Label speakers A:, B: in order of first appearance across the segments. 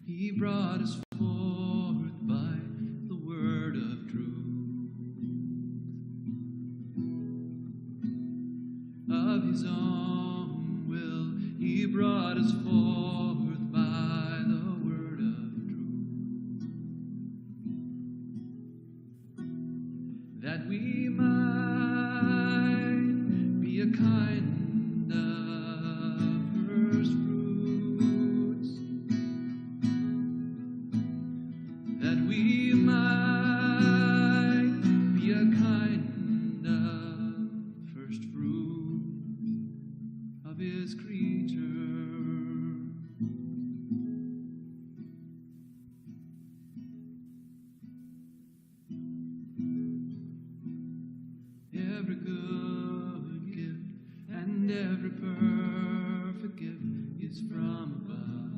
A: He brought us forth by the word of truth. Of his own will, he brought us forth by the word of truth, that we might be a kind of first fruits, that we might be a kind of first fruit of his creature. Every good gift and every perfect gift is from above.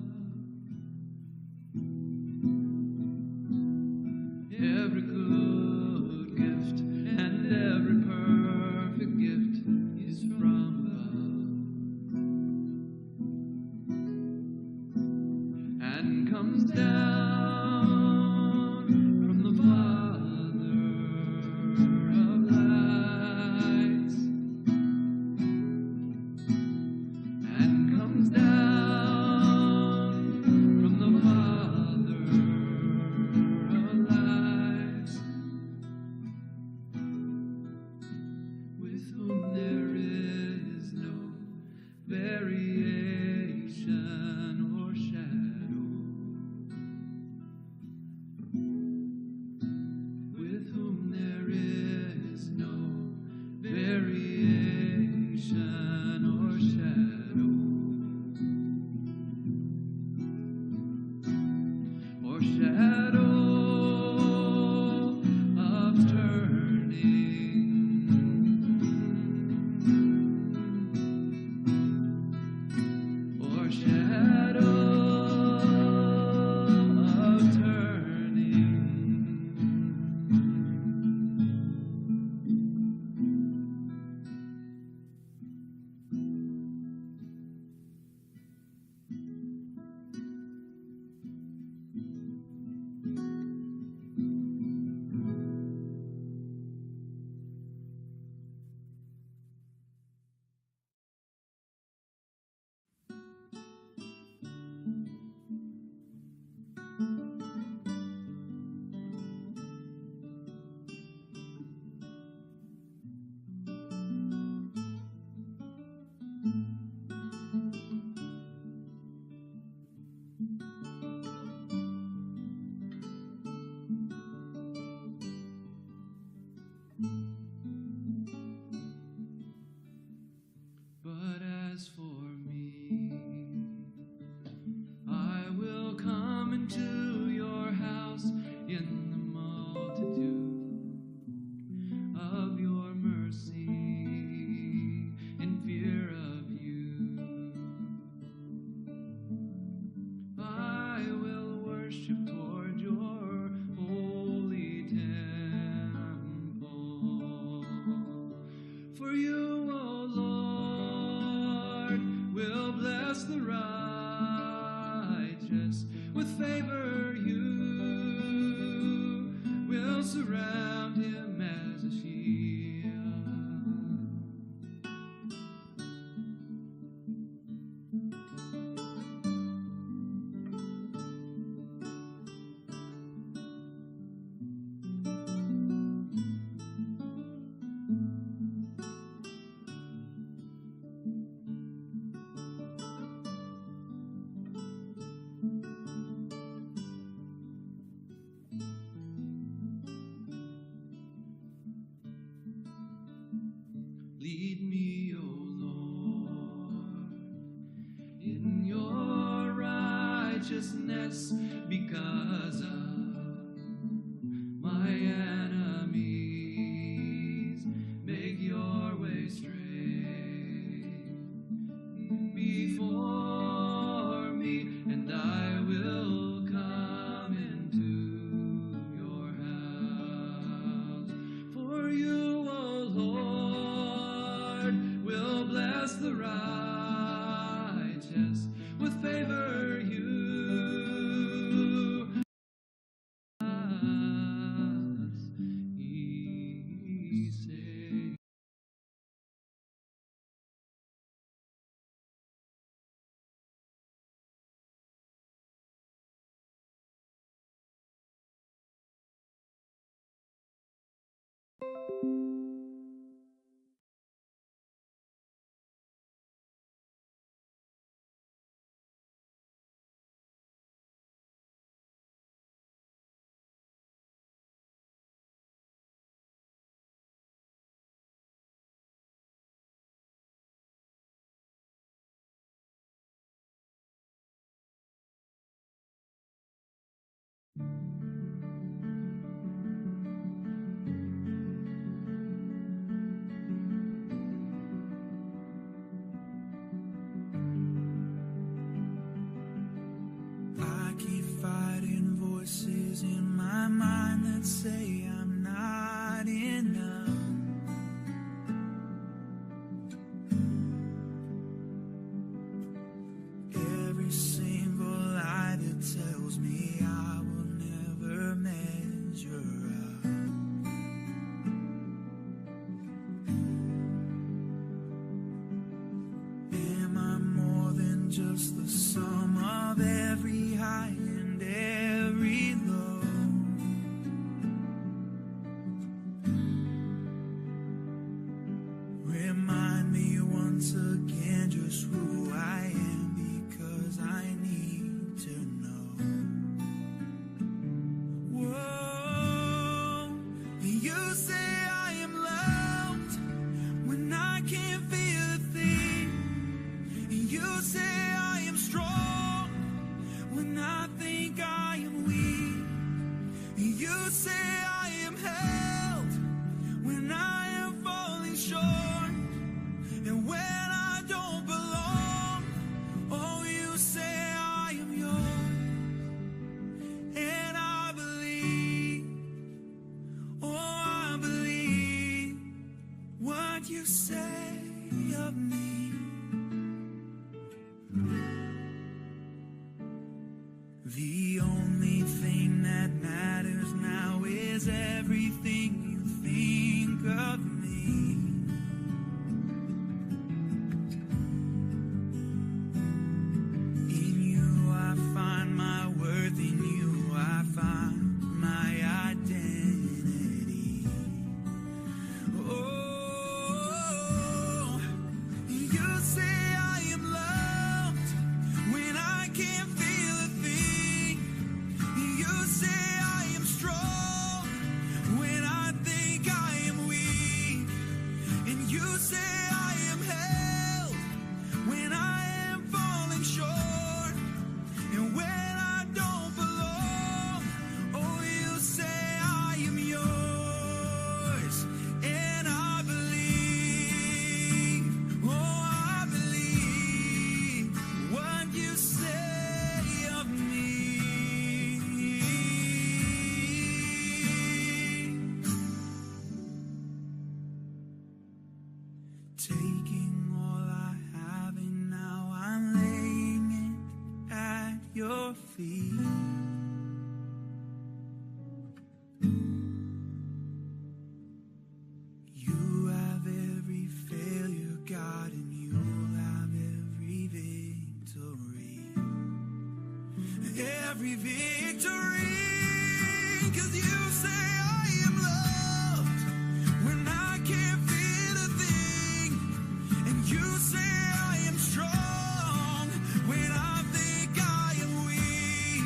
A: Every good gift and every perfect gift is from above, and comes down from the Father of lights, and comes down from the Father of lights, with whom there is no variation or shadow, with whom there is no variation or shadow, or shadow of turning, or shadow of turning. But as for me, I will come into your house in the multitude of your mercy, in fear of you. I will worship toward your holy temple. For you, O Lord, will bless the righteous with favor. You will surround him as a shield. Lead me, O Lord, in your righteousness because of my enemies. Make your way straight before me, and I will come into your house. For you, O Lord, will bless the righteous with favor. You I keep fighting voices in my mind that say I'm not enough. Every single lie that tells me I will never measure up. Am I more than just the sum of every high and every low? Remind me once again just who I am, because I need to know. Whoa, you say I am loved when I can't feel a thing. You say I am strong when I think I am weak. You say I am held when I am falling short, and when I don't belong, oh, you say I am yours. And I believe, oh, I believe what you say of me. The only thing that matters now is everything you think of me. In you I find my worth, in you I find my identity. Oh, you say I am loved when I can't feel a thing. You say I am strong when I think I am weak. And you say I am held when I am falling short, and when I don't belong, oh, you say I am yours. And I believe, oh, I believe what you say of me. Taking all I have and now I'm laying it at your feet. You have every failure, God, and you'll have every victory. Every victory, 'cause you say I am loved when I can't feel a thing. And you say I am strong when I think I am weak.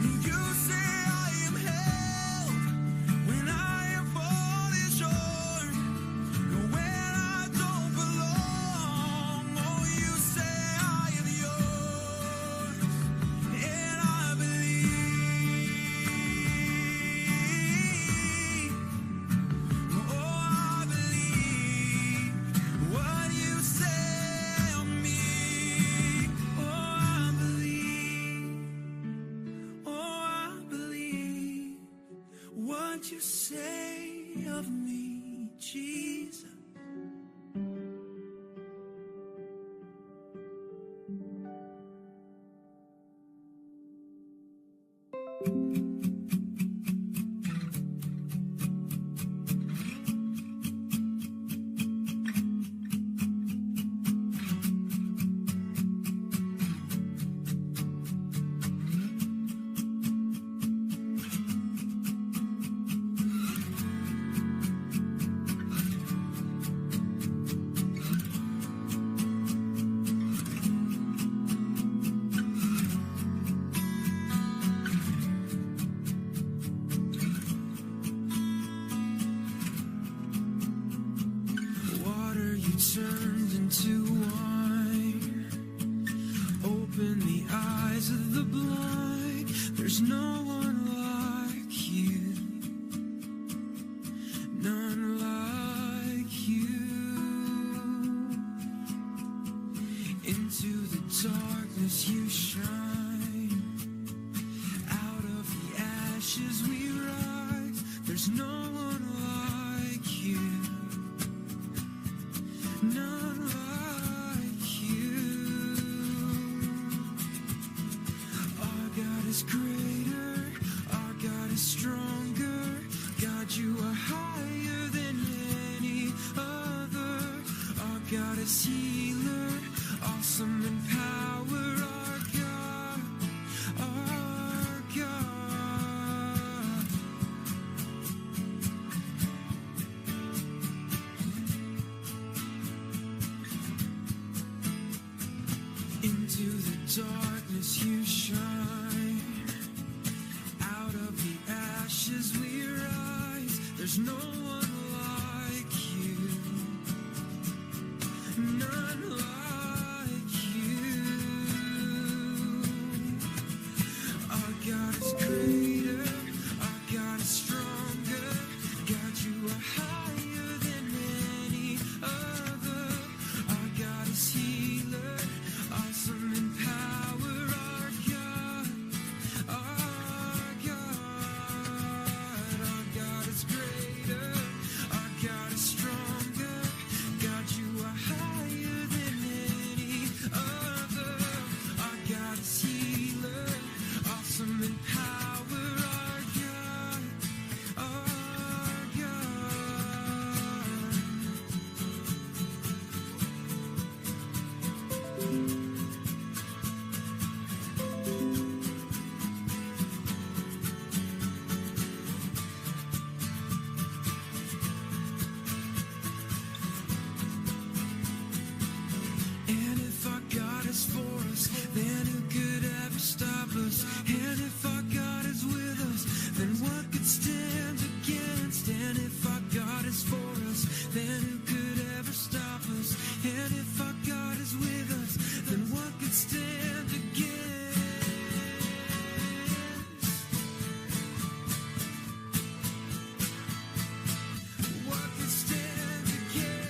A: And you say I am held when I am falling short, and when I don't belong, oh, you say I am yours. And I believe, oh, I believe what you say of me. Oh, I believe, oh, I believe what you say of me, Jesus. Water you turned into wine. Open the eyes of the blind. There's no one is greater, our God is stronger. God, you are higher than any other. Our God is healer, awesome in power. Our God, our God. Into the darkness you shine, out of the ashes we rise. There's no one like you, none like you. Our God is greater, our God is stronger. God, you are higher than any other. Our God is healer, awesome in power. Our God, our God. Our God is greater, our God is stronger. God, you are higher than any other. Our God is healer, awesome in power. Our God, our God. And if our God is for us, then who could ever stop us? And if our God is with us, then what could stand against? And if our God is for us, then who could ever stop us? And if our God is with us, then what could stand against? What could stand against?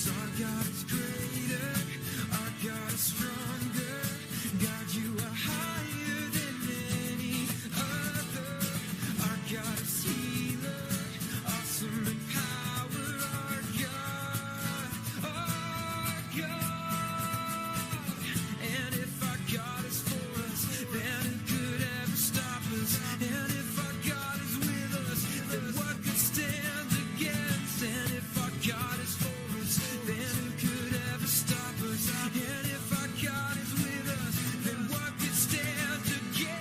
A: Our God is greater, our God is stronger. God, you are higher than any other. Our God is healer, awesome in power. Our God, our God. And if our God is for us, then who could ever stop us? And if our God is with us, then what could stand against? And if our God is for us, then who could ever stop us? And if our God is with us, then what could stand against?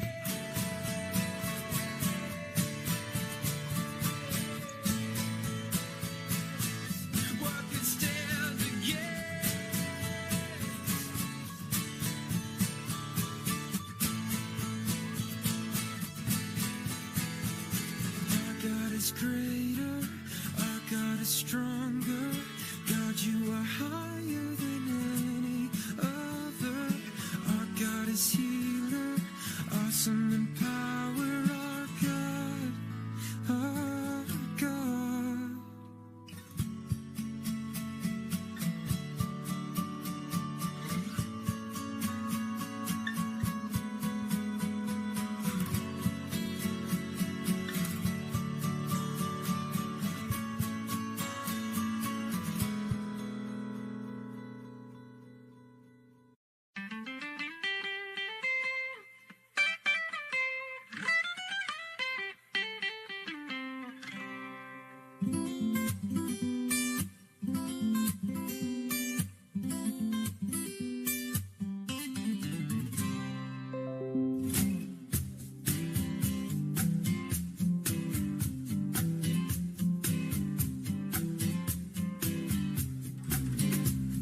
A: What could stand against? Our God is greater, our God is stronger. God, you are higher than any other. Our God is healer, awesome in power. Our God, our God.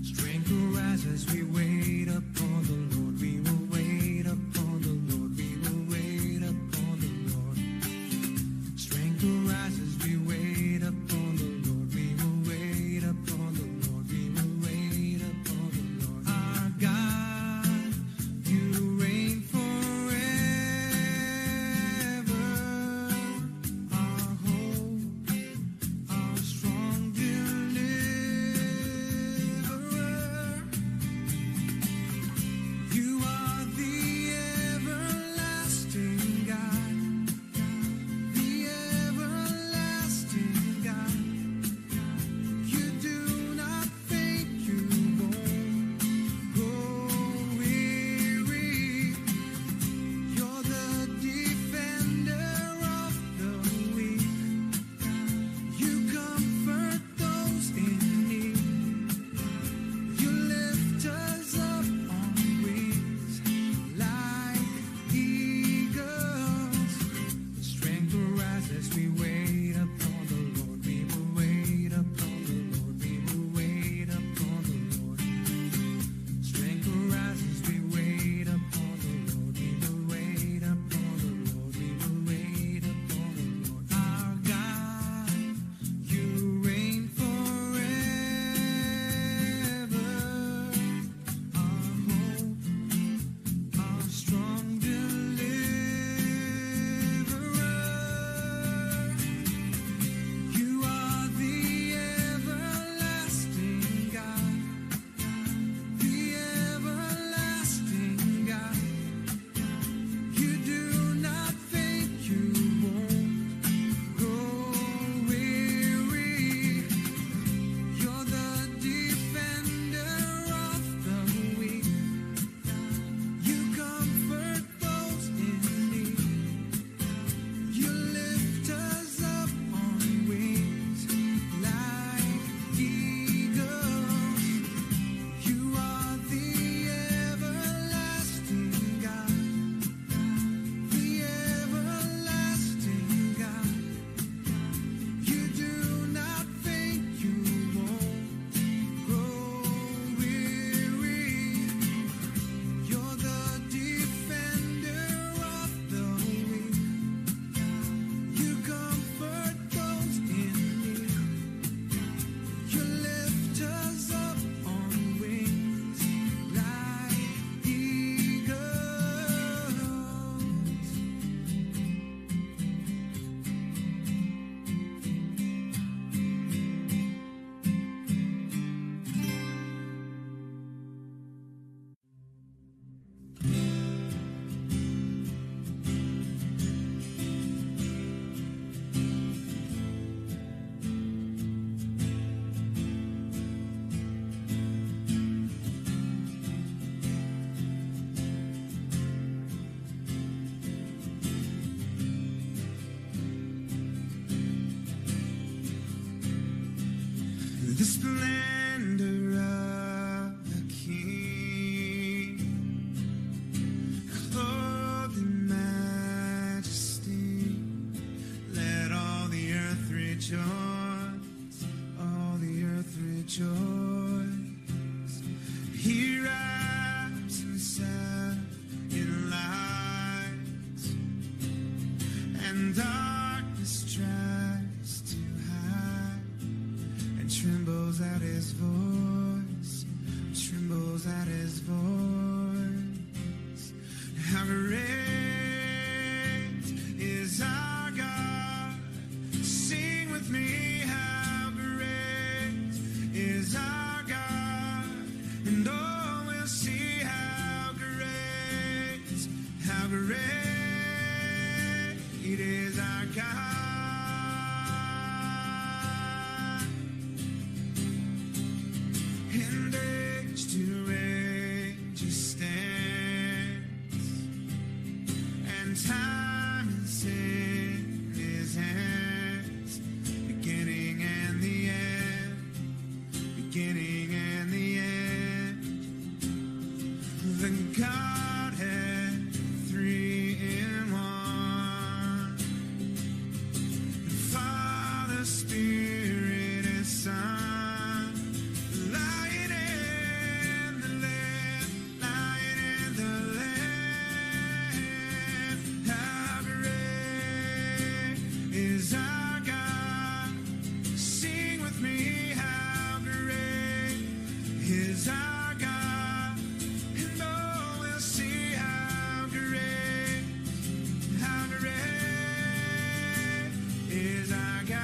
A: Strength will rise as we wait upon the Lord. We will wait upon the Lord. We will wait upon the Lord. Strength will rise as we wait upon the Lord. We will wait upon the Lord. We will wait upon the Lord. Our God, you reign forever. Our hope, our strong deliverer. rejoice. He wraps himself in light, and darkness tries to hide, and trembles at his voice, trembles at his voice. How great is our God? Sing with me, how great is our God, and oh, we'll see how great is our God. And age to age he stands, and time is in his hands, beginning and the end, beginning and the end. The Godhead, three in one, Father, Spirit, and Son, Lion and the Lamb, Lion and the Lamb. How great is our God? Sing with me, how great is our God, and oh, we'll see how great is our God.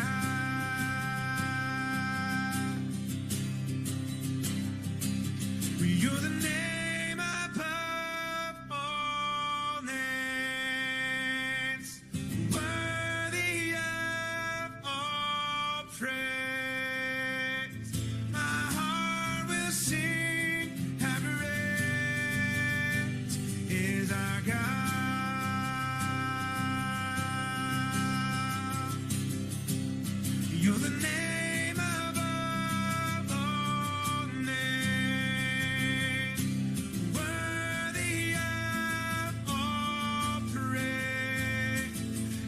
A: You're the name above all names, worthy of all praise. My heart will sing, how great is our God. You're the name above all names, worthy of all praise.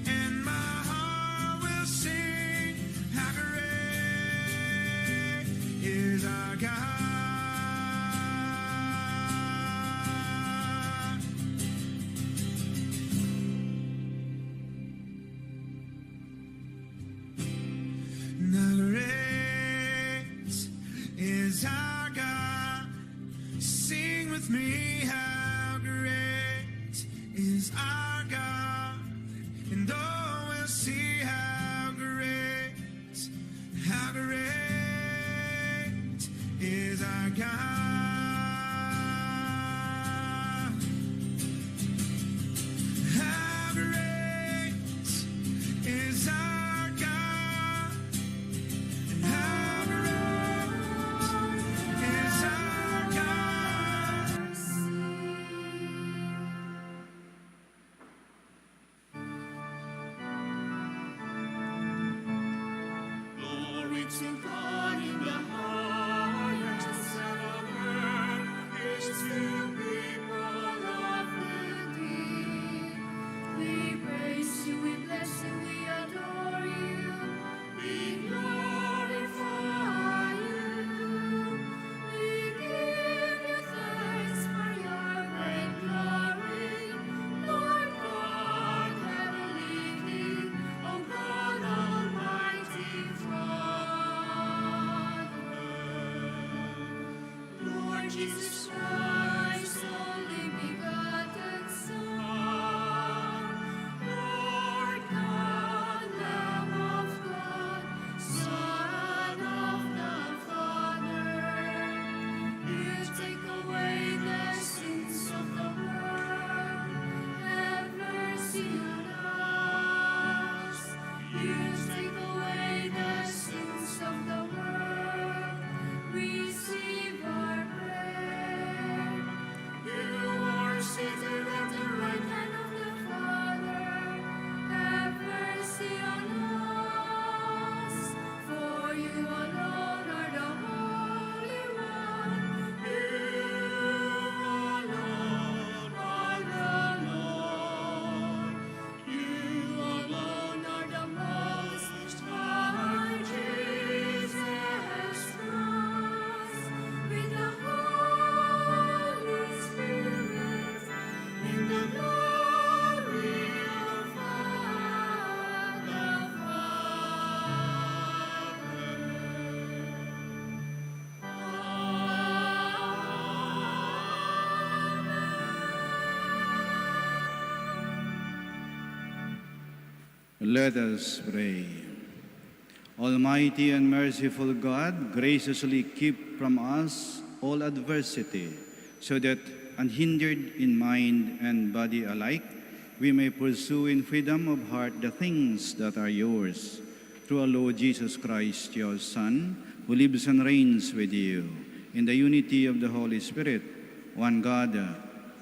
A: And my heart will sing, how great is our God. Now great is our God. Sing with me, how great is our God, and oh, we'll see how great is our God. How great is our God, and how great is our God.
B: Glory to God in the highest, Let us pray. Almighty and merciful God, graciously keep from us all adversity, so that, unhindered in mind and body alike, we may pursue in freedom of heart the things that are yours. Through our Lord Jesus Christ, your Son, who lives and reigns with you, in the unity of the Holy Spirit, one God,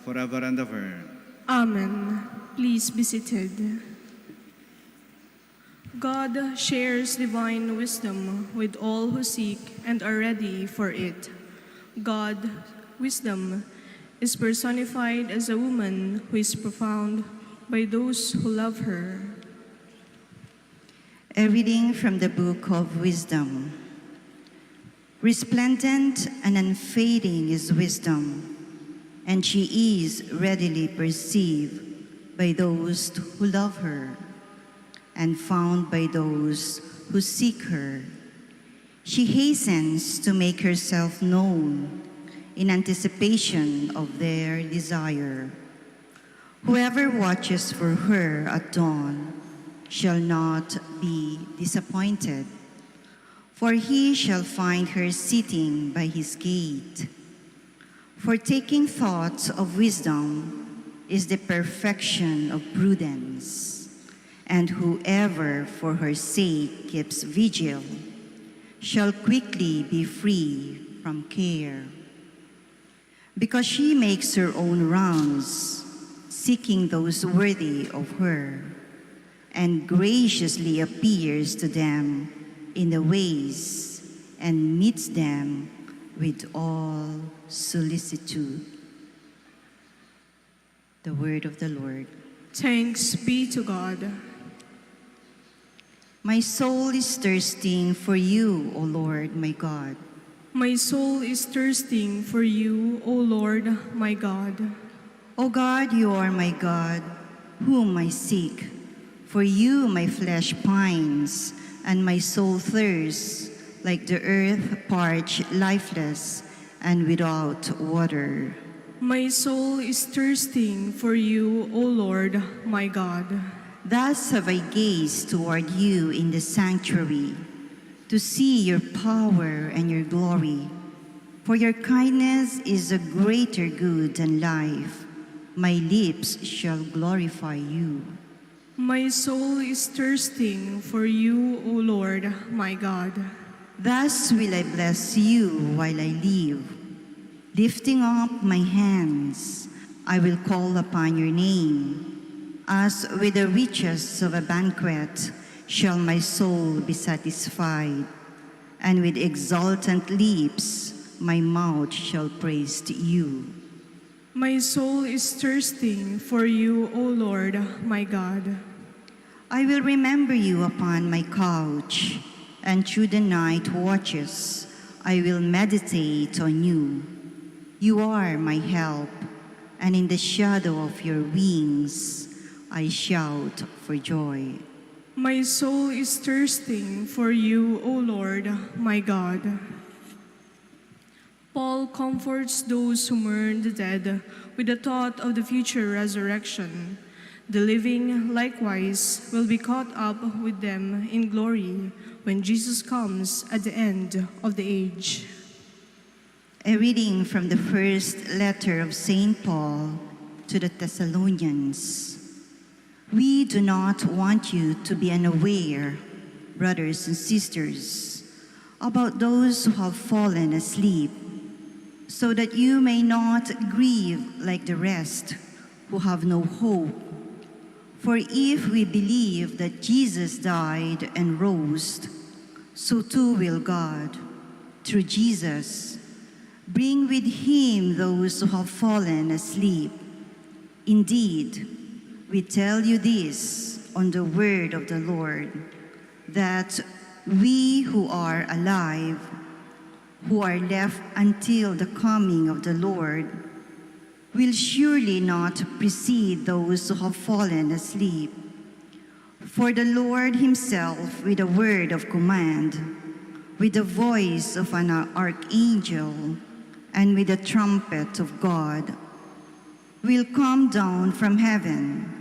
B: forever and ever.
C: Amen. Please be seated. God shares divine wisdom with all who seek and are ready for it. God, wisdom, is personified as a woman who is profound by those who love her.
D: A reading from the Book of Wisdom. Resplendent and unfading is wisdom, and she is readily perceived by those who love her, and found by those who seek her. She hastens to make herself known in anticipation of their desire. Whoever watches for her at dawn shall not be disappointed, for he shall find her sitting by his gate. For taking thought of wisdom is the perfection of prudence, and whoever for her sake keeps vigil shall quickly be free from care. Because she makes her own rounds, seeking those worthy of her, and graciously appears to them in the ways, and meets them with all solicitude. The word of the Lord.
C: Thanks be to God.
D: My soul is thirsting for you, O Lord, my God.
C: My soul is thirsting for you, O Lord, my God.
D: O God, you are my God, whom I seek. For you my flesh pines, and my soul thirsts, like the earth parched, lifeless, and without water.
C: My soul is thirsting for you, O Lord, my God.
D: Thus have I gazed toward you in the sanctuary, to see your power and your glory. For your kindness is a greater good than life. My lips shall glorify you.
C: My soul is thirsting for you, O Lord, my God.
D: Thus will I bless you while I live. Lifting up my hands, I will call upon your name. As with the riches of a banquet shall my soul be satisfied, and with exultant lips my mouth shall praise you.
C: My soul is thirsting for you, O Lord, my God.
D: I will remember you upon my couch, and through the night watches I will meditate on you. You are my help, and in the shadow of your wings I shout for joy.
C: My soul is thirsting for you, O Lord, my God. Paul comforts those who mourn the dead with the thought of the future resurrection. The living, likewise, will be caught up with them in glory when Jesus comes at the end of the age.
D: A reading from the first letter of St. Paul to the Thessalonians. We do not want you to be unaware, brothers and sisters, about those who have fallen asleep, so that you may not grieve like the rest who have no hope. For if we believe that Jesus died and rose, so too will God, through Jesus, bring with him those who have fallen asleep. Indeed, we tell you this on the word of the Lord, that we who are alive, who are left until the coming of the Lord, will surely not precede those who have fallen asleep. For the Lord himself, with a word of command, with the voice of an archangel, and with the trumpet of God, will come down from heaven,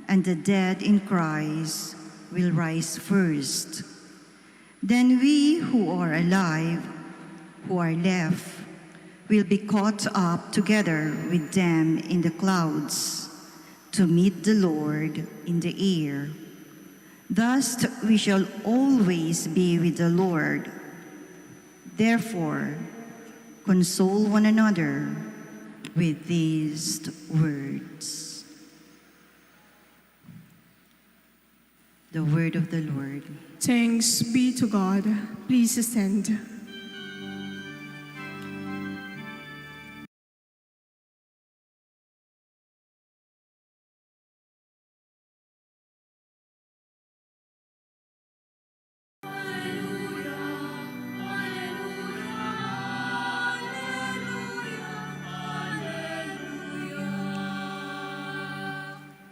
D: and the dead in Christ will rise first. Then we who are alive, who are left, will be caught up together with them in the clouds to meet the Lord in the air. Thus we shall always be with the Lord. Therefore, console one another with these words. The word of the Lord.
C: Thanks be to God. Please stand.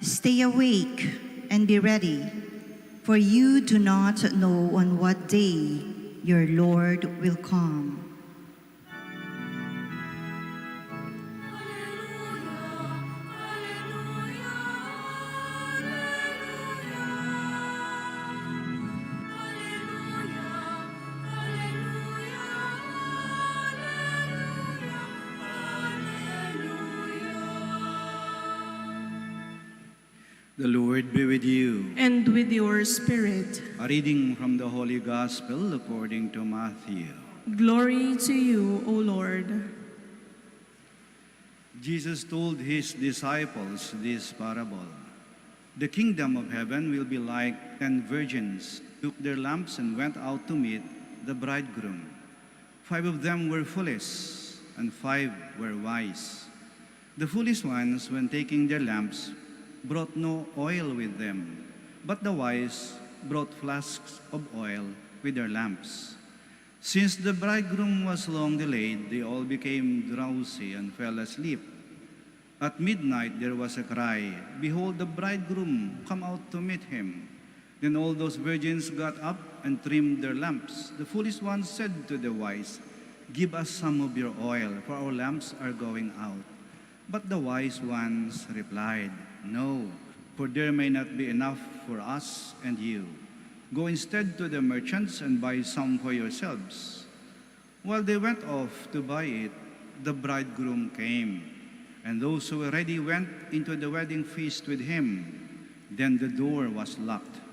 D: Stay awake and be ready, for you do not know on what day your Lord will come.
B: The Lord be with you.
C: And with your spirit.
B: A reading from the Holy Gospel according to Matthew.
C: Glory to you, O Lord.
B: Jesus told his disciples this parable. The kingdom of heaven will be like 10 virgins who took their lamps and went out to meet the bridegroom. 5 of them were foolish, and 5 were wise. The foolish ones, when taking their lamps, brought no oil with them, but the wise brought flasks of oil with their lamps. Since the bridegroom was long delayed, they all became drowsy and fell asleep. At midnight there was a cry, "Behold, the bridegroom, come out to meet him." Then all those virgins got up and trimmed their lamps. The foolish ones said to the wise, "Give us some of your oil, for our lamps are going out." But the wise ones replied, "No, for there may not be enough for us and you. Go instead to the merchants and buy some for yourselves." While they went off to buy it, the bridegroom came, and those who were ready went into the wedding feast with him. Then the door was locked.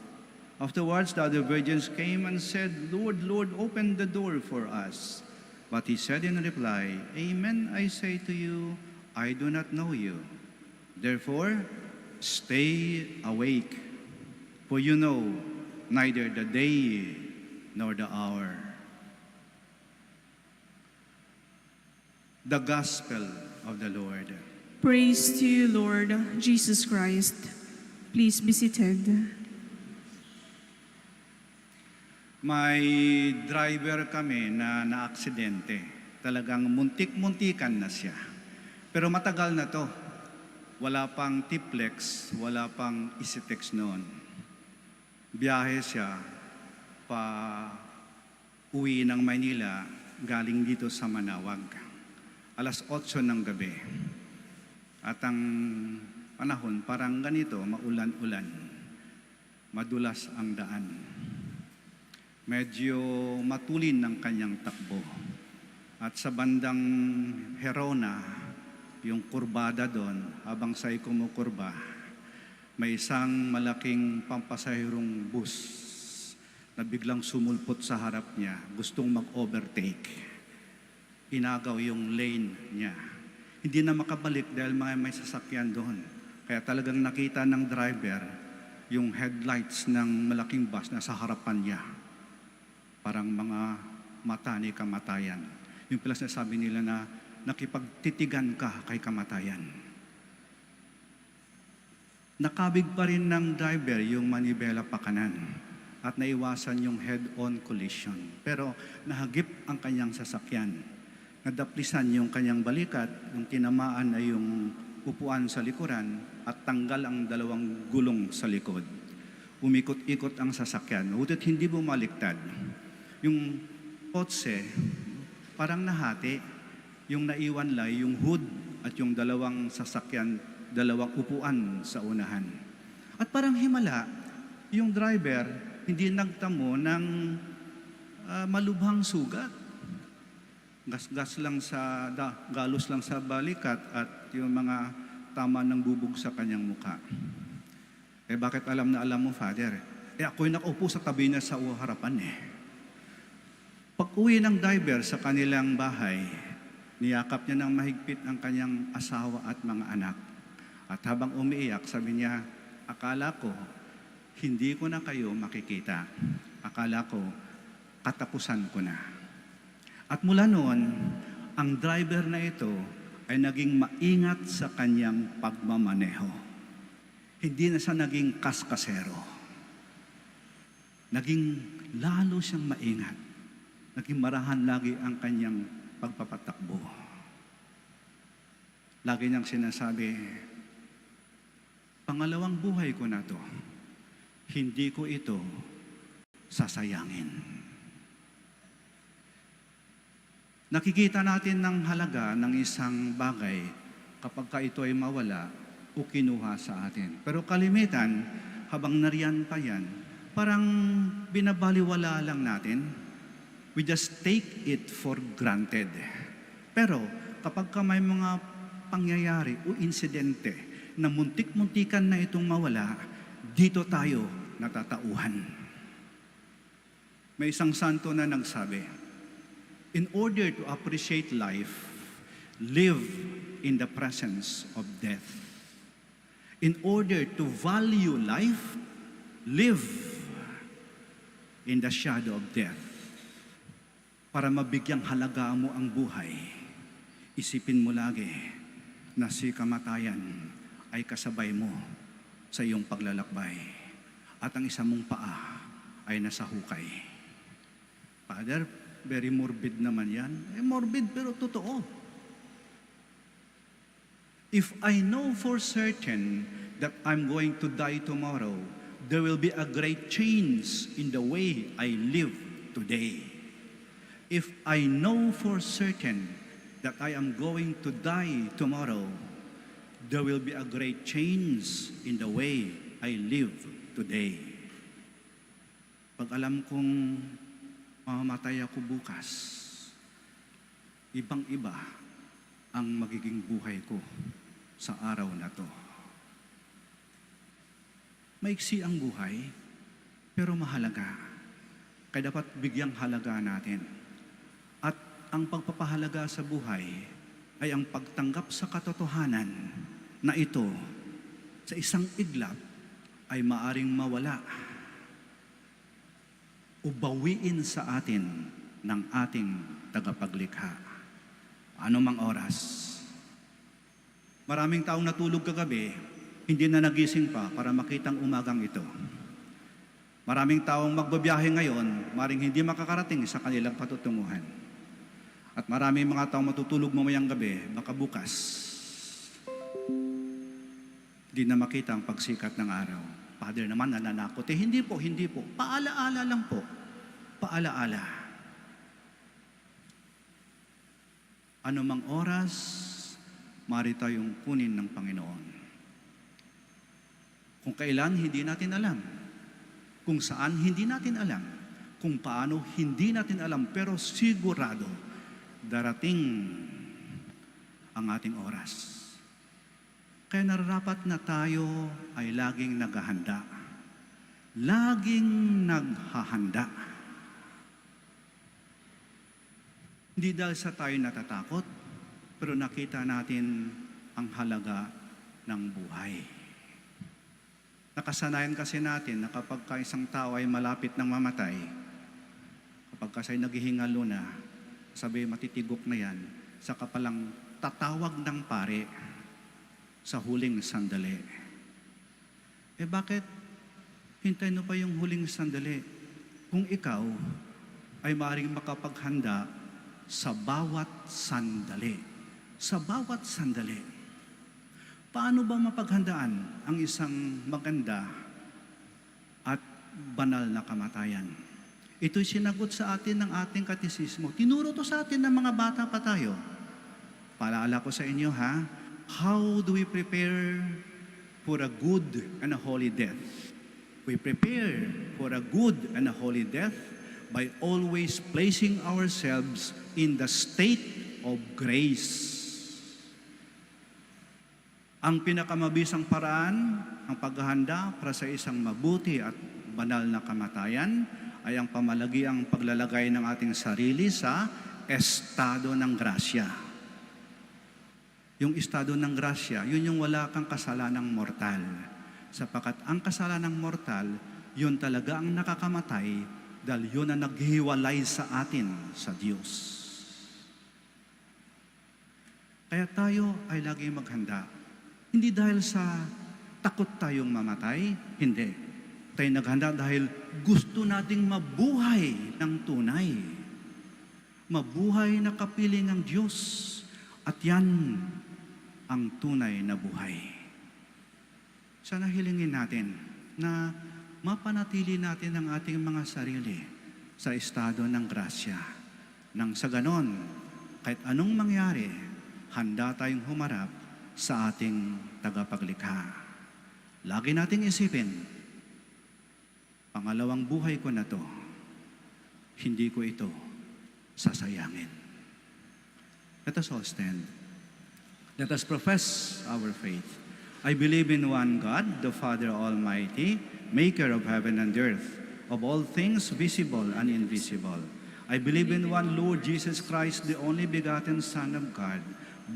B: Afterwards the other virgins came and said, "Lord, Lord, open the door for us." But he said in reply, "Amen, I say to you, I do not know you. Therefore, stay awake, for you know neither the day nor the hour." The Gospel of the Lord.
C: Praise to you, Lord Jesus Christ. Please be seated.
B: May driver kami na naaksidente. Talagang muntik-muntikan na siya. Pero matagal na to. Wala pang tiplex, wala pang isitex noon. Biyahe siya pa uwi ng Maynila galing dito sa Manawag. Alas 8 ng gabi. At ang panahon parang ganito, maulan-ulan. Madulas ang daan. Medyo matulin ng kanyang takbo. At sa bandang Herona, yung kurbada doon, habang siya'y kumukurba, may isang malaking pampasahirong bus na biglang sumulpot sa harap niya, gustong mag-overtake. Inagaw yung lane niya. Hindi na makabalik dahil may sasakyan doon. Kaya talagang nakita ng driver yung headlights ng malaking bus na sa harapan niya. Parang mga mata ni kamatayan. Yung pala sabi nila na nakipagtitigan ka kay kamatayan. Nakabig pa rin ng driver yung manibela pa kanan at naiwasan yung head-on collision. Pero nahagip ang kanyang sasakyan. Nadaplisan yung kanyang balikat, yung tinamaan ay yung upuan sa likuran at tanggal ang 2 gulong sa likod. Umikot-ikot ang sasakyan. Utot hindi bumaliktad. Yung kotse, parang nahati. Yung naiwan lang, yung hood at yung 2 sasakyan, 2 upuan sa unahan. At parang himala, yung driver hindi nagtamo ng malubhang sugat. Gasgas lang galos lang sa balikat at yung mga tama ng bubog sa kanyang muka. Bakit alam na alam mo, Father? Ako'y nakaupo sa tabi niya sa harapan Pag-uwi ng driver sa kanilang bahay, niyakap niya ng mahigpit ang kanyang asawa at mga anak. At habang umiiyak, sabi niya, akala ko, hindi ko na kayo makikita. Akala ko, katapusan ko na. At mula noon, ang driver na ito ay naging maingat sa kanyang pagmamaneho. Hindi na siya naging kaskasero. Naging lalo siyang maingat. Naging marahan lagi ang kanyang pagpapatakbo. Lagi niyang sinasabi, pangalawang buhay ko na to, hindi ko ito sasayangin. Nakikita natin ng halaga ng isang bagay kapag ito ay mawala o kinuha sa atin. Pero kalimitan, habang nariyan pa yan, parang binabaliwala lang natin. We just take it for granted. Pero kapag may mga pangyayari o insidente na muntik-muntikan na itong mawala, dito tayo natatauhan. May isang santo na nagsabi, in order to appreciate life, live in the presence of death. In order to value life, live in the shadow of death. Para mabigyang halaga mo ang buhay, isipin mo lagi na si kamatayan ay kasabay mo sa iyong paglalakbay at ang isa mong paa ay nasa hukay. Father, very morbid naman yan. Morbid pero totoo. If I know for certain that I'm going to die tomorrow, there will be a great change in the way I live today. If I know for certain that I am going to die tomorrow, there will be a great change in the way I live today. Pag alam kong mamamatay ako bukas, ibang-iba ang magiging buhay ko sa araw na to. Maiksi ang buhay, pero mahalaga. Kaya dapat bigyang halaga natin. At ang pagpapahalaga sa buhay ay ang pagtanggap sa katotohanan na ito sa isang iglap ay maaring mawala o bawiin sa atin ng ating tagapaglikha. Ano mang oras. Maraming taong natulog kagabi, hindi na nagising pa para makitang umagang ito. Maraming taong magbabiyahe ngayon, maring hindi makakarating sa kanilang patutunguhan. At maraming mga taong matutulog mamayang gabi, baka bukas, di na makita ang pagsikat ng araw. Father naman nananakot. Hindi po. Paalaala lang po. Paalaala. Ano mang oras, mari tayong kunin ng Panginoon. Kung kailan, hindi natin alam. Kung saan, hindi natin alam. Kung paano, hindi natin alam. Pero sigurado, darating ang ating oras. Kaya nararapat na tayo ay laging naghahanda. Laging naghahanda. Hindi dahil sa tayo natatakot, pero nakita natin ang halaga ng buhay. Nakasanayan kasi natin na kapag isang tao ay malapit ng mamatay, kapag kasi naghihingalo na, sabi matitigok na yan, saka palang tatawag ng pare sa huling sandali. Bakit hintayin mo pa yung huling sandali? Kung ikaw ay maaaring makapaghanda sa bawat sandali. Sa bawat sandali. Paano ba mapaghandaan ang isang maganda at banal na kamatayan? Ito'y sinagot sa atin ng ating katisismo. Tinuro to sa atin ng mga bata pa tayo. Paalala ko sa inyo How do we prepare for a good and a holy death? We prepare for a good and a holy death by always placing ourselves in the state of grace. Ang pinakamabisang paraan ng paghahanda para sa isang mabuti at banal na kamatayan ay ang pamalagiang paglalagay ng ating sarili sa estado ng grasya. Yung estado ng grasya, yun yung wala kang kasalanang mortal. Sapagkat ang kasalanang mortal, yun talaga ang nakakamatay dahil yun ang naghiwalay sa atin sa Diyos. Kaya tayo ay lagi maghanda. Hindi dahil sa takot tayong mamatay, hindi. Tayo naghanda dahil gusto nating mabuhay ng tunay. Mabuhay na kapiling ng Diyos. At yan ang tunay na buhay. Sana hilingin natin na mapanatili natin ang ating mga sarili sa estado ng grasya. Nang sa ganon, kahit anong mangyari, handa tayong humarap sa ating tagapaglikha. Lagi nating isipin, pangalawang buhay ko na to, hindi ko ito sasayangin. Let us all stand. Let us profess our faith. I believe in one God, the Father Almighty, maker of heaven and earth, of all things visible and invisible. I believe in one Lord Jesus Christ, the only begotten Son of God,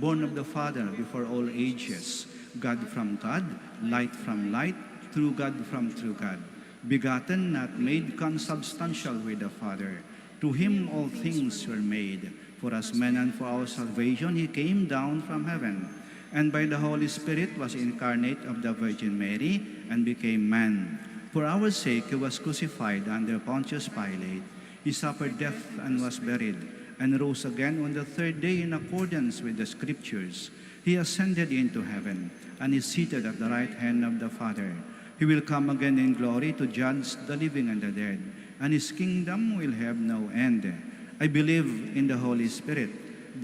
B: born of the Father before all ages, God from God, light from light, true God from true God, begotten, not made, consubstantial with the Father. To him all things were made. For us men and for our salvation, he came down from heaven, and by the Holy Spirit was incarnate of the Virgin Mary, and became man. For our sake he was crucified under Pontius Pilate. He suffered death and was buried, and rose again on the third day in accordance with the Scriptures. He ascended into heaven, and is seated at the right hand of the Father. He will come again in glory to judge the living and the dead, and his kingdom will have no end. I believe in the Holy Spirit,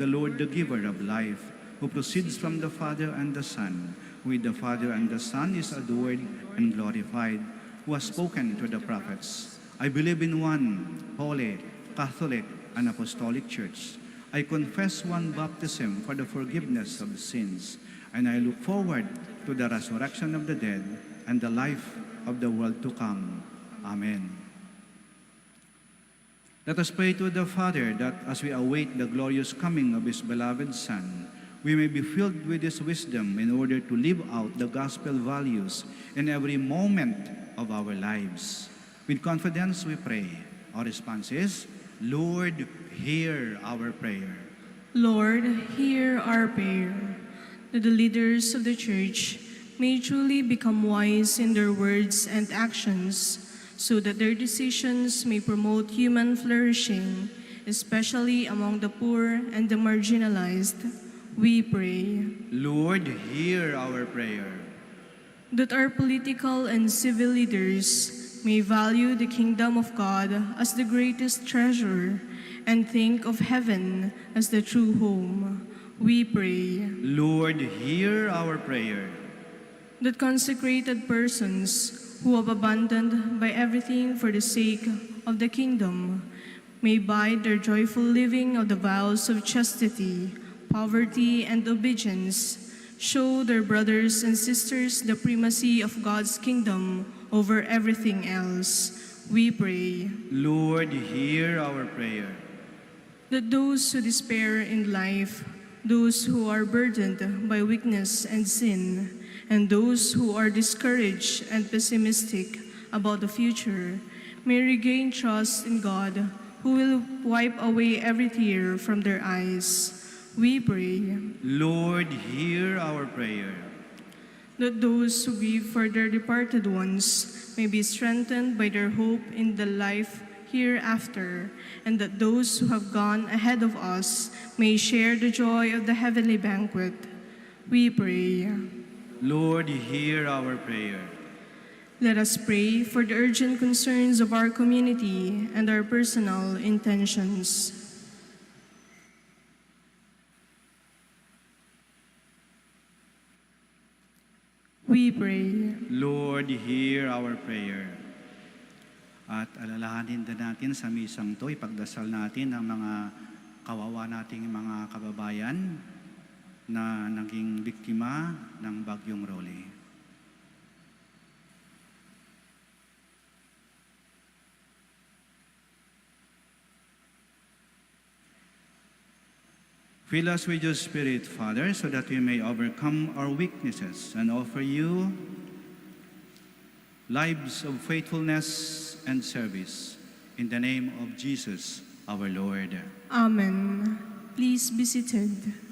B: the Lord, the giver of life, who proceeds from the Father and the Son, who with the Father and the Son is adored and glorified, who has spoken to the prophets. I believe in one holy, Catholic, and Apostolic Church. I confess one baptism for the forgiveness of sins, and I look forward to the resurrection of the dead and the life of the world to come. Amen. Let us pray to the Father that as we await the glorious coming of His beloved Son, we may be filled with His wisdom in order to live out the gospel values in every moment of our lives. With confidence we pray. Our response is, Lord, hear our prayer.
C: Lord, hear our prayer, that the leaders of the Church may truly become wise in their words and actions, so that their decisions may promote human flourishing, especially among the poor and the marginalized. We pray.
B: Lord, hear our prayer.
C: That our political and civil leaders may value the kingdom of God as the greatest treasure and think of heaven as the true home. We pray.
B: Lord, hear our prayer.
C: That consecrated persons who have abandoned by everything for the sake of the kingdom may by their joyful living of the vows of chastity, poverty, and obedience show their brothers and sisters the primacy of God's kingdom over everything else. We pray.
B: Lord, hear our prayer.
C: That those who despair in life, those who are burdened by weakness and sin, and those who are discouraged and pessimistic about the future may regain trust in God, who will wipe away every tear from their eyes. We pray.
B: Lord, hear our prayer.
C: That those who grieve for their departed ones may be strengthened by their hope in the life hereafter, and that those who have gone ahead of us may share the joy of the heavenly banquet. We pray.
B: Lord, hear our prayer.
C: Let us pray for the urgent concerns of our community and our personal intentions. We pray.
B: Lord, hear our prayer. At alalahanin din natin sa misang to, ipagdasal natin ang mga kawawa nating mga kababayan na naging biktima ng Bagyong Rolly. Fill us with your Spirit, Father, so that we may overcome our weaknesses and offer you lives of faithfulness and service. In the name of Jesus, our Lord.
C: Amen. Please be seated.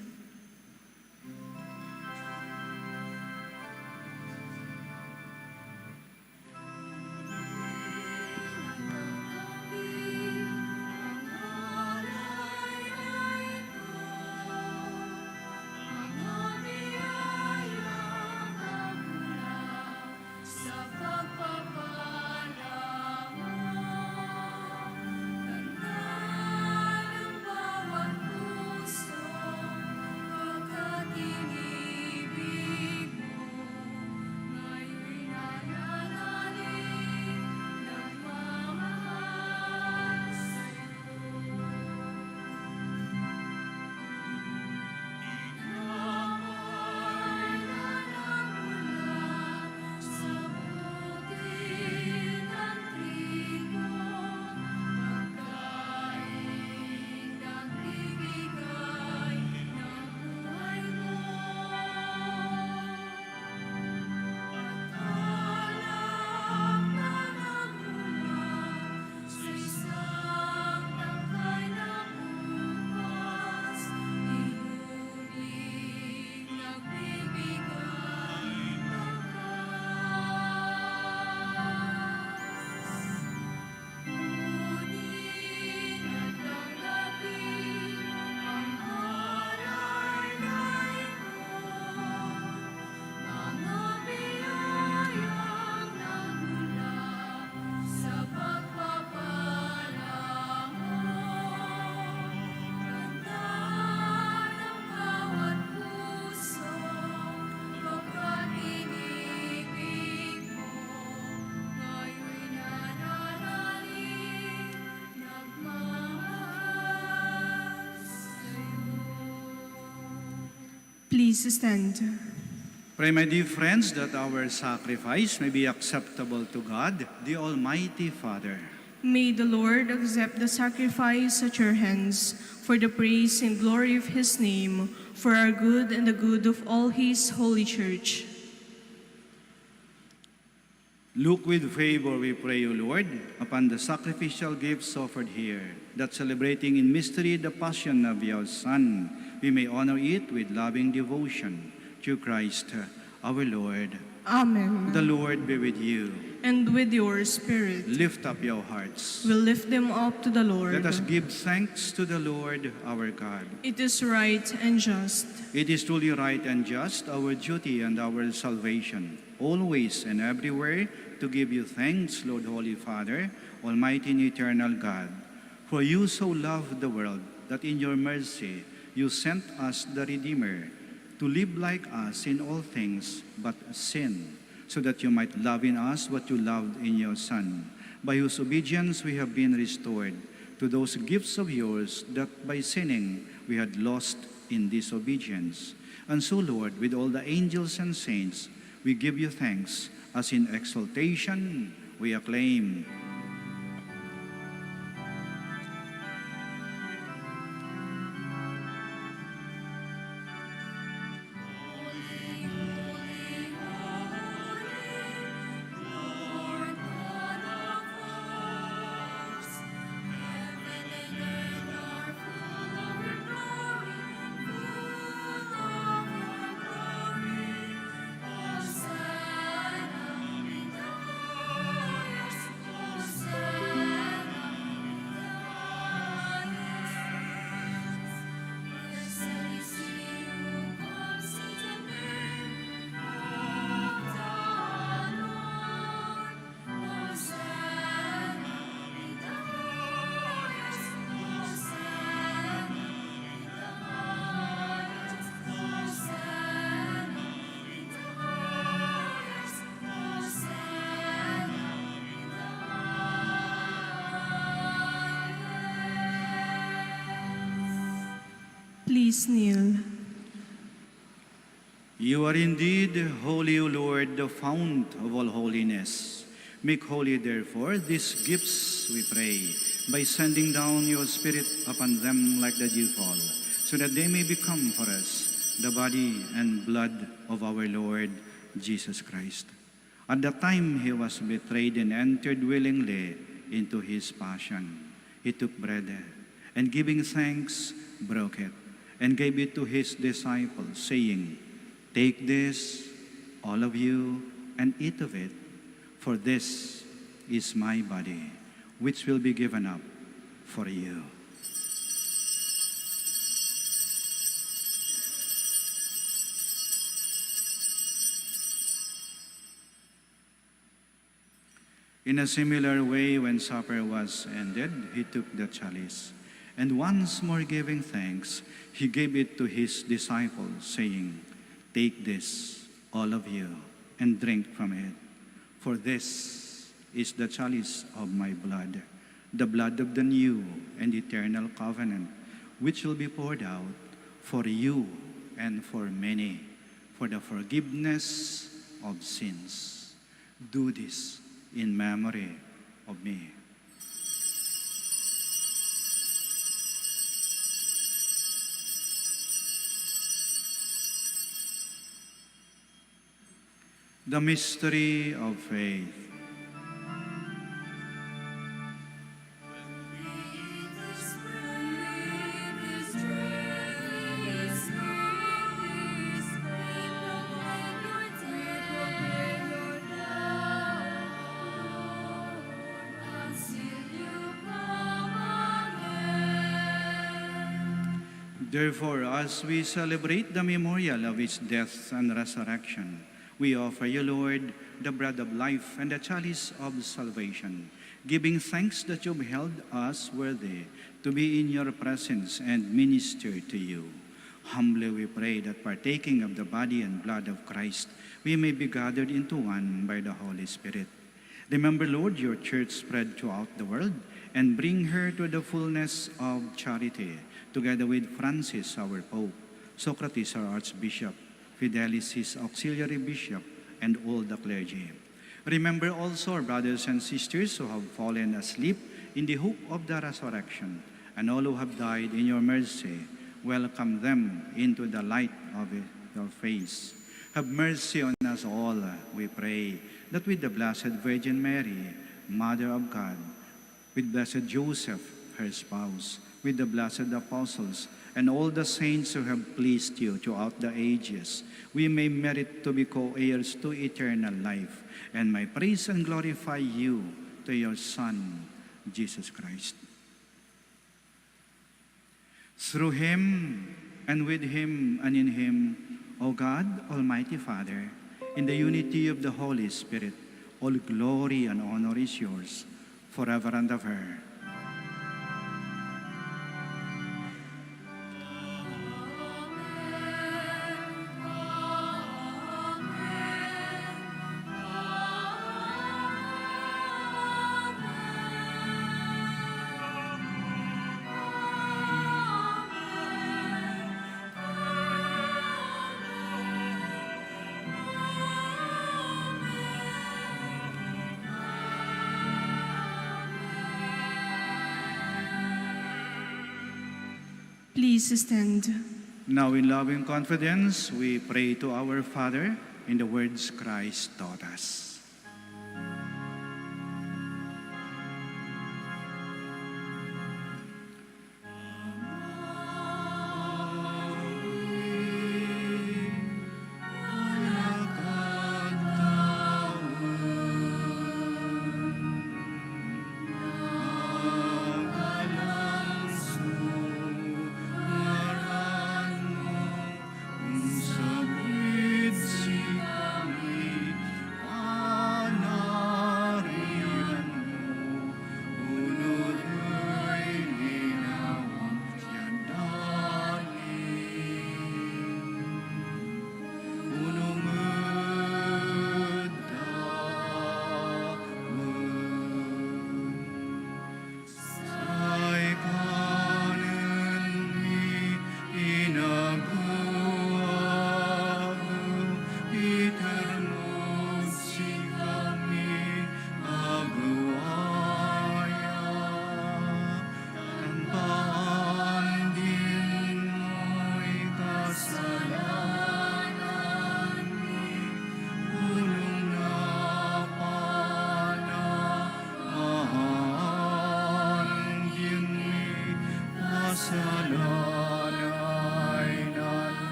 C: Please stand.
B: Pray, my dear friends, that our sacrifice may be acceptable to God, the Almighty Father.
C: May the Lord accept the sacrifice at your hands for the praise and glory of his name, for our good and the good of all his holy church.
B: Look with favor, we pray, O Lord, upon the sacrificial gifts offered here, that celebrating in mystery the passion of your Son, we may honor it with loving devotion. Through Christ, our Lord.
C: Amen.
B: The Lord be with you.
C: And with your spirit.
B: Lift up your hearts.
C: We'll lift them up to the Lord.
B: Let us give thanks to the Lord our God.
C: It is right and just.
B: It is truly right and just, our duty and our salvation, always and everywhere, to give you thanks, Lord Holy Father, Almighty and eternal God. For you so loved the world that in your mercy you sent us the Redeemer, to live like us in all things but sin, so that you might love in us what you loved in your Son, by whose obedience we have been restored to those gifts of yours that by sinning we had lost in disobedience. And so, Lord, with all the angels and saints, we give you thanks, as in exaltation we acclaim.
C: Please kneel.
B: You are indeed holy, O Lord, the fount of all holiness. Make holy, therefore, these gifts, we pray, by sending down your Spirit upon them like the dewfall, so that they may become for us the body and blood of our Lord Jesus Christ. At the time he was betrayed and entered willingly into his passion, he took bread, and giving thanks, broke it, and gave it to his disciples, saying, "Take this, all of you, and eat of it, for this is my body, which will be given up for you." In a similar way, when supper was ended, he took the chalice, and once more giving thanks, he gave it to his disciples, saying, "Take this, all of you, and drink from it, for this is the chalice of my blood, the blood of the new and eternal covenant, which will be poured out for you and for many, for the forgiveness of sins. Do this in memory of me." The mystery of faith. Therefore, as we celebrate the memorial of his death and resurrection, we offer you, Lord, the bread of life and the chalice of salvation, giving thanks that you've held us worthy to be in your presence and minister to you. Humbly we pray that partaking of the body and blood of Christ, we may be gathered into one by the Holy Spirit. Remember, Lord, your church spread throughout the world, and bring her to the fullness of charity, together with Francis, our Pope, Socrates, our Archbishop, Fidelis, his auxiliary bishop, and all the clergy. Remember also our brothers and sisters who have fallen asleep in the hope of the resurrection, and all who have died in your mercy. Welcome them into the light of your face. Have mercy on us all, we pray, that with the Blessed Virgin Mary, Mother of God, with Blessed Joseph, her spouse, with the blessed apostles, and all the saints who have pleased you throughout the ages, we may merit to be co-heirs to eternal life, and may praise and glorify you to your Son, Jesus Christ. Through him, and with him, and in him, O God, Almighty Father, in the unity of the Holy Spirit, all glory and honor is yours, forever and ever.
C: Please stand.
B: Now in loving confidence, we pray to our Father in the words Christ taught us.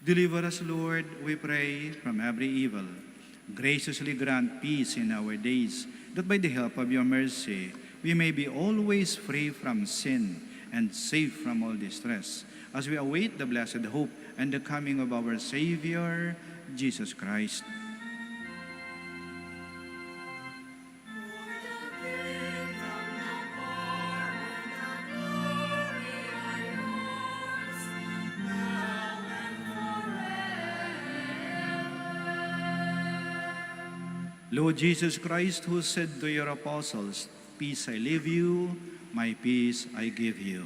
B: Deliver us, Lord, we pray, from every evil. Graciously grant peace in our days, that by the help of your mercy, we may be always free from sin and safe from all distress, as we await the blessed hope and the coming of our Savior, Jesus Christ. Lord Jesus Christ, who said to your apostles, "Peace I leave you, my peace I give you,"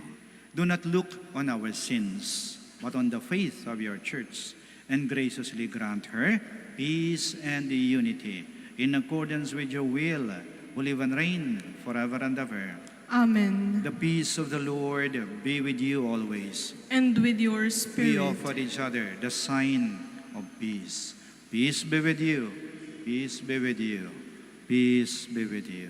B: do not look on our sins, but on the faith of your church, and graciously grant her peace and unity, in accordance with your will, who live and reign forever and ever.
C: Amen.
B: The peace of the Lord be with you always.
C: And with your
B: We
C: spirit.
B: offer each other the sign of peace. Peace be with you. Peace be with you. Peace be with you.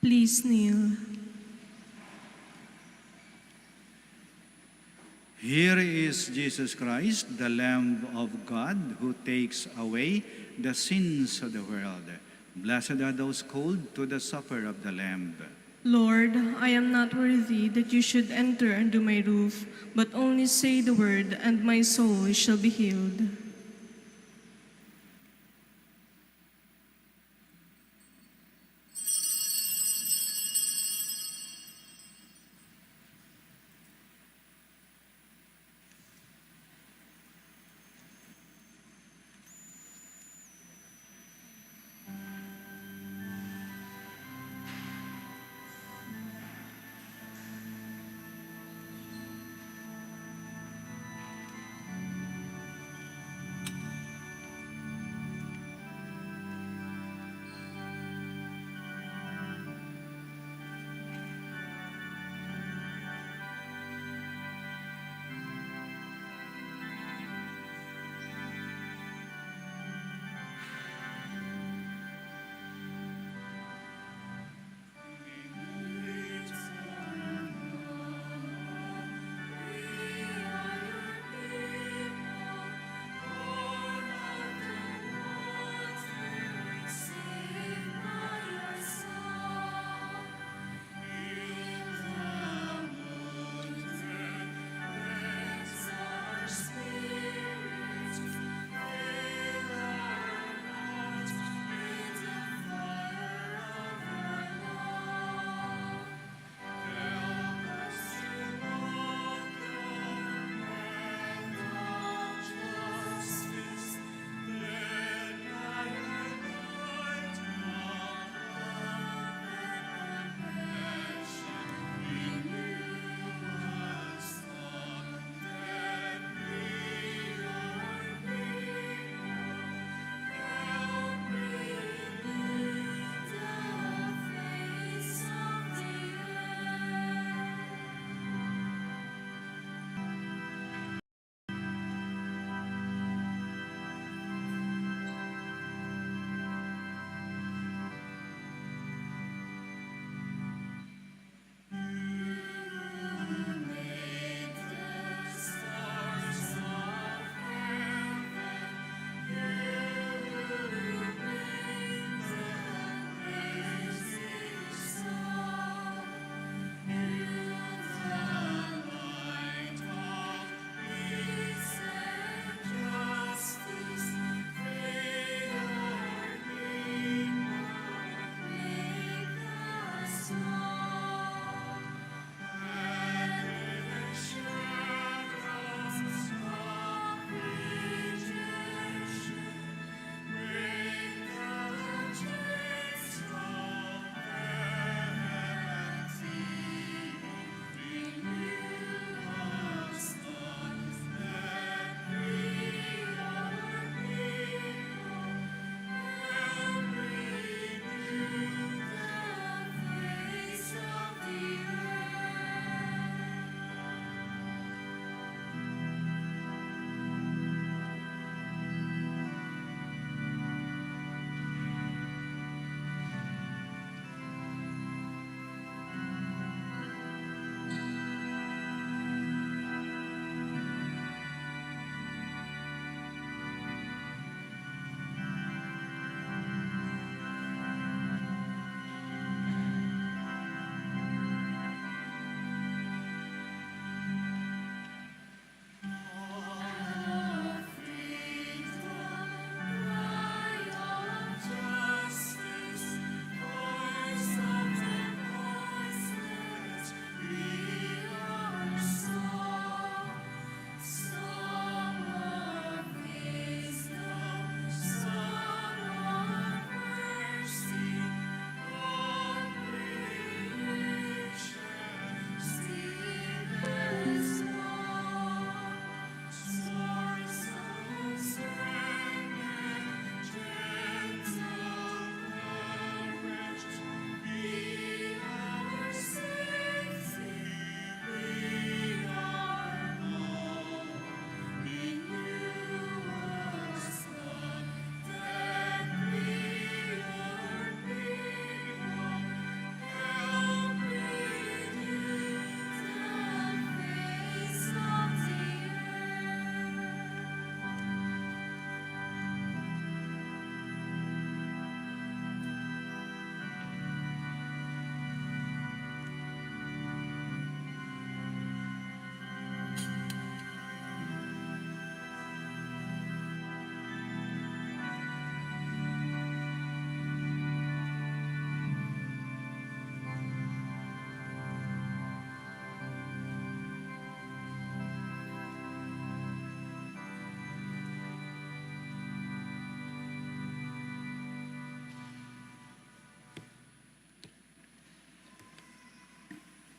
C: Please kneel.
B: Here is Jesus Christ, the Lamb of God, who takes away the sins of the world. Blessed are those called to the supper of the Lamb.
C: Lord, I am not worthy that you should enter under my roof, but only say the word, and my soul shall be healed.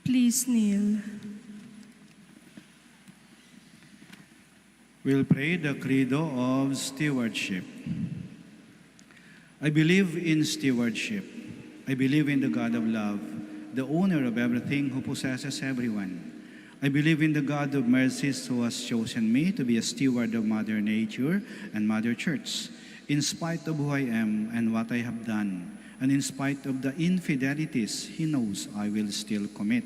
C: Please kneel.
B: We'll pray the Credo of Stewardship. I believe in stewardship. I believe in the God of love, the owner of everything who possesses everyone. I believe in the God of mercies who has chosen me to be a steward of Mother Nature and Mother Church, in spite of who I am and what I have done, and in spite of the infidelities He knows I will still commit.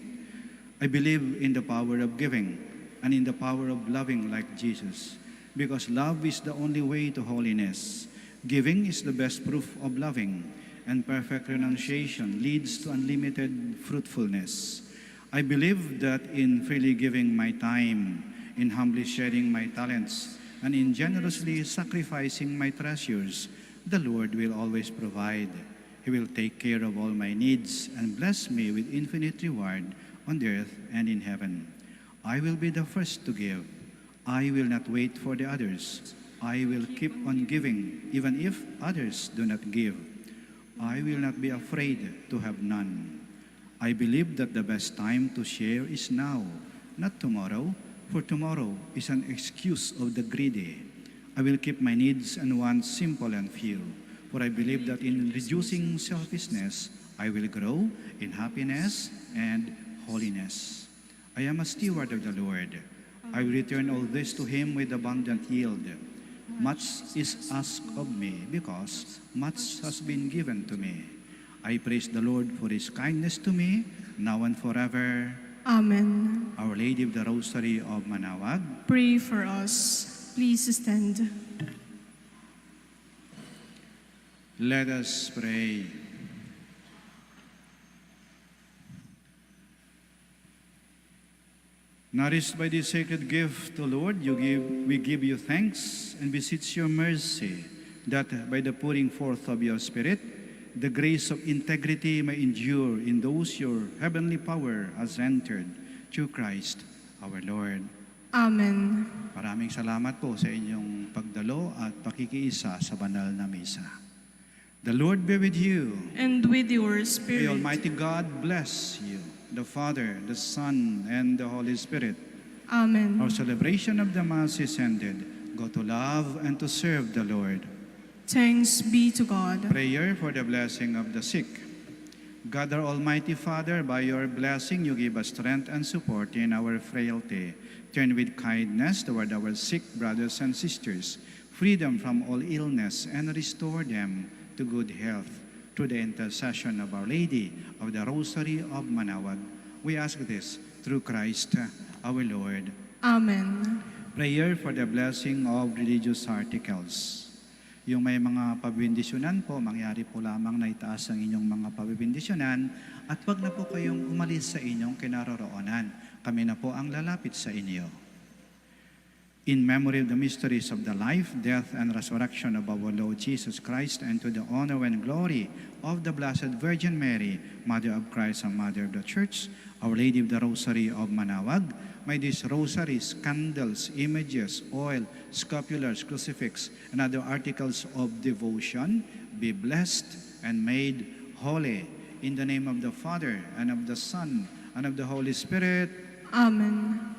B: I believe in the power of giving and in the power of loving like Jesus, because love is the only way to holiness. Giving is the best proof of loving, and perfect renunciation leads to unlimited fruitfulness. I believe that in freely giving my time, in humbly sharing my talents, and in generously sacrificing my treasures, the Lord will always provide. He will take care of all my needs and bless me with infinite reward on the earth and in heaven. I will be the first to give. I will not wait for the others. I will keep on giving, even if others do not give. I will not be afraid to have none. I believe that the best time to share is now, not tomorrow, for tomorrow is an excuse of the greedy. I will keep my needs and wants simple and few, for I believe that in reducing selfishness, I will grow in happiness and holiness. I am a steward of the Lord. I will return all this to Him with abundant yield. Much is asked of me, because much has been given to me. I praise the Lord for His kindness to me, now and forever.
C: Amen.
B: Our Lady of the Rosary of Manaoag,
C: Pray for us. Please stand.
B: let us pray. Nourished by this sacred gift, O Lord, we give you thanks and beseech your mercy, that by the pouring forth of your Spirit, the grace of integrity may endure in those your heavenly power has entered, through Christ our Lord.
C: Amen.
B: Maraming salamat po sa inyong pagdalo at pakikiisa sa banal na misa. The Lord be with you.
C: And with your
B: May
C: spirit.
B: Almighty God bless you, the Father, the Son, and the Holy Spirit.
C: Amen.
B: Our celebration of the Mass is ended. Go to love and to serve the Lord.
C: Thanks be to God.
B: Prayer for the blessing of the sick. God, our Almighty Father, by your blessing you give us strength and support in our frailty. Turn with kindness toward our sick brothers and sisters, free them from all illness, and restore them to good health. Through the intercession of Our Lady of the Rosary of Manaoag, we ask this through Christ our Lord.
C: Amen.
B: Prayer for the blessing of religious articles. Yung may mga pabindisyonan po, mangyari po lamang na itaas ang inyong mga pabindisyonan at wag na po kayong umalis sa inyong kinaroroonan. Kami na po ang lalapit sa inyo. In memory of the mysteries of the life, death, and resurrection of our Lord Jesus Christ, and to the honor and glory of the Blessed Virgin Mary, Mother of Christ and Mother of the Church, Our Lady of the Rosary of Manaoag, may these rosaries, candles, images, oil, scapulars, crucifix, and other articles of devotion be blessed and made holy. In the name of the Father, and of the Son, and of the Holy Spirit.
C: Amen.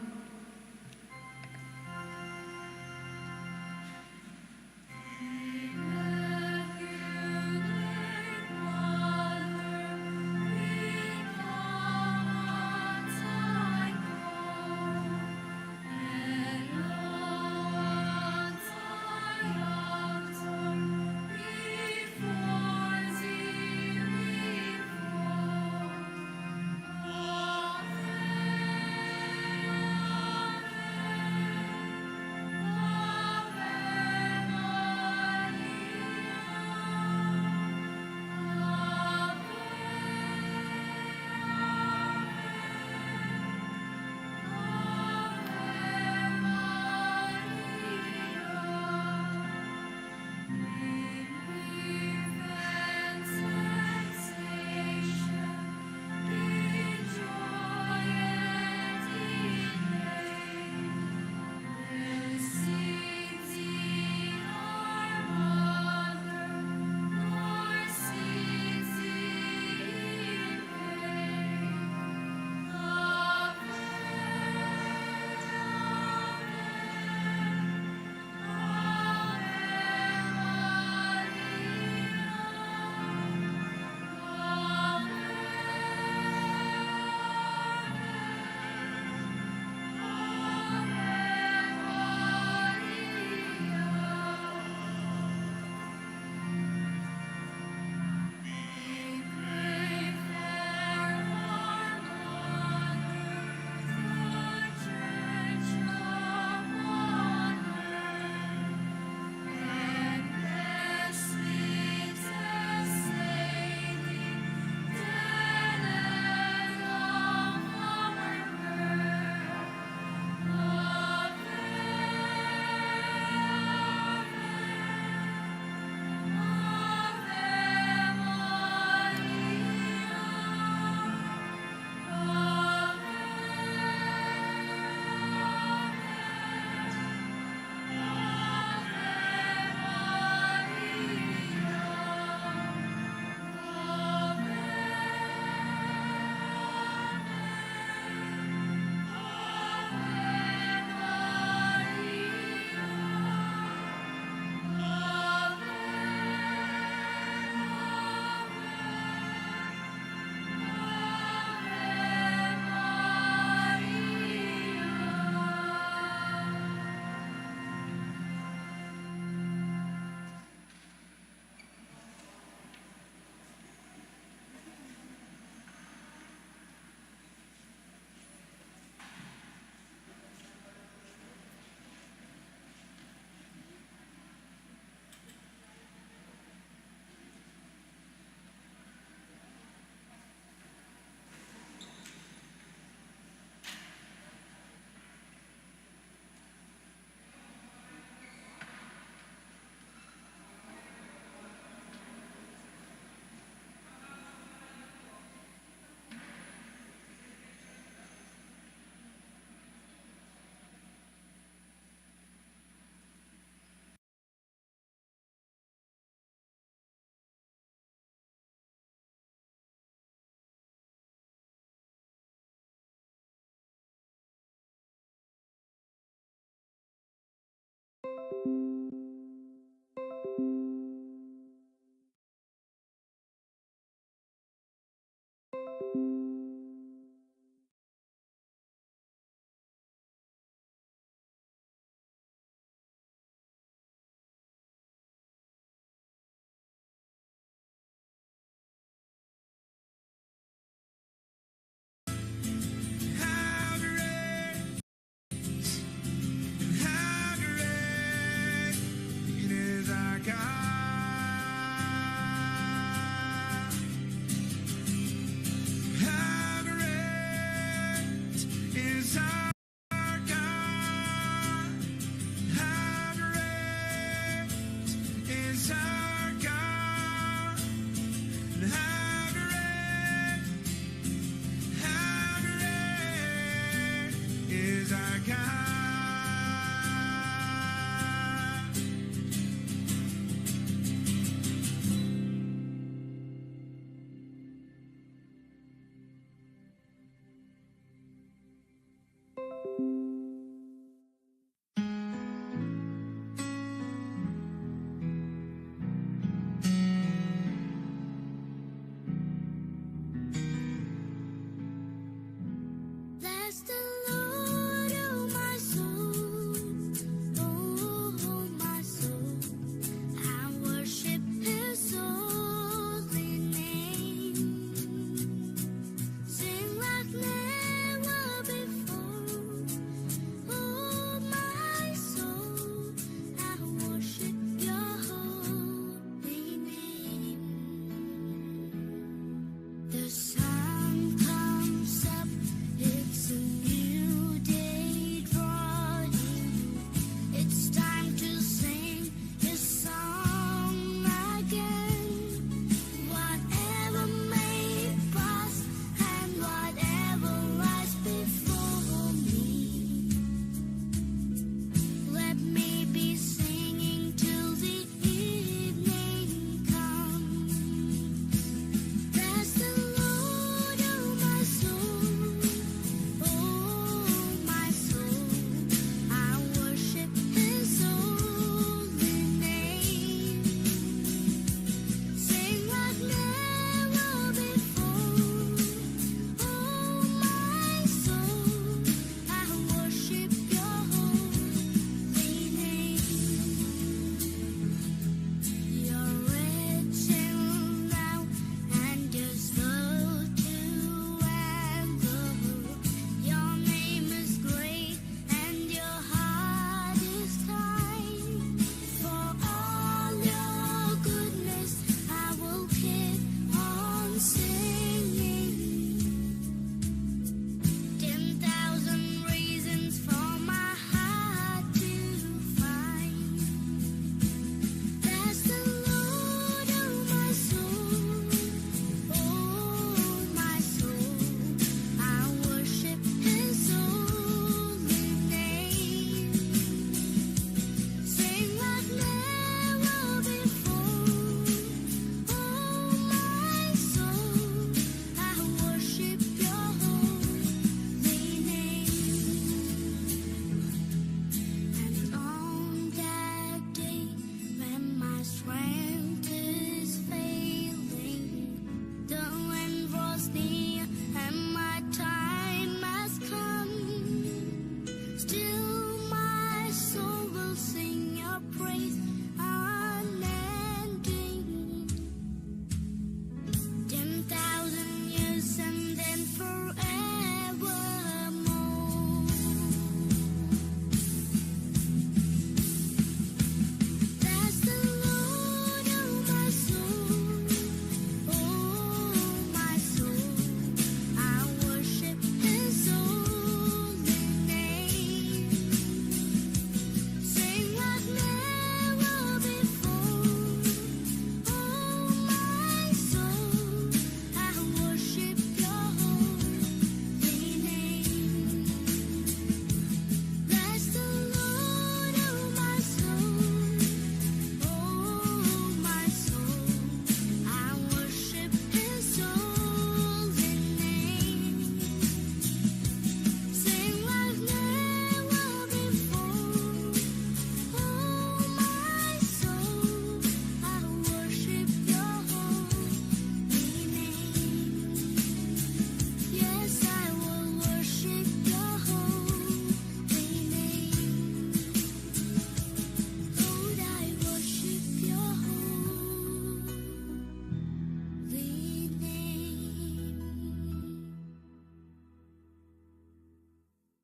A: you.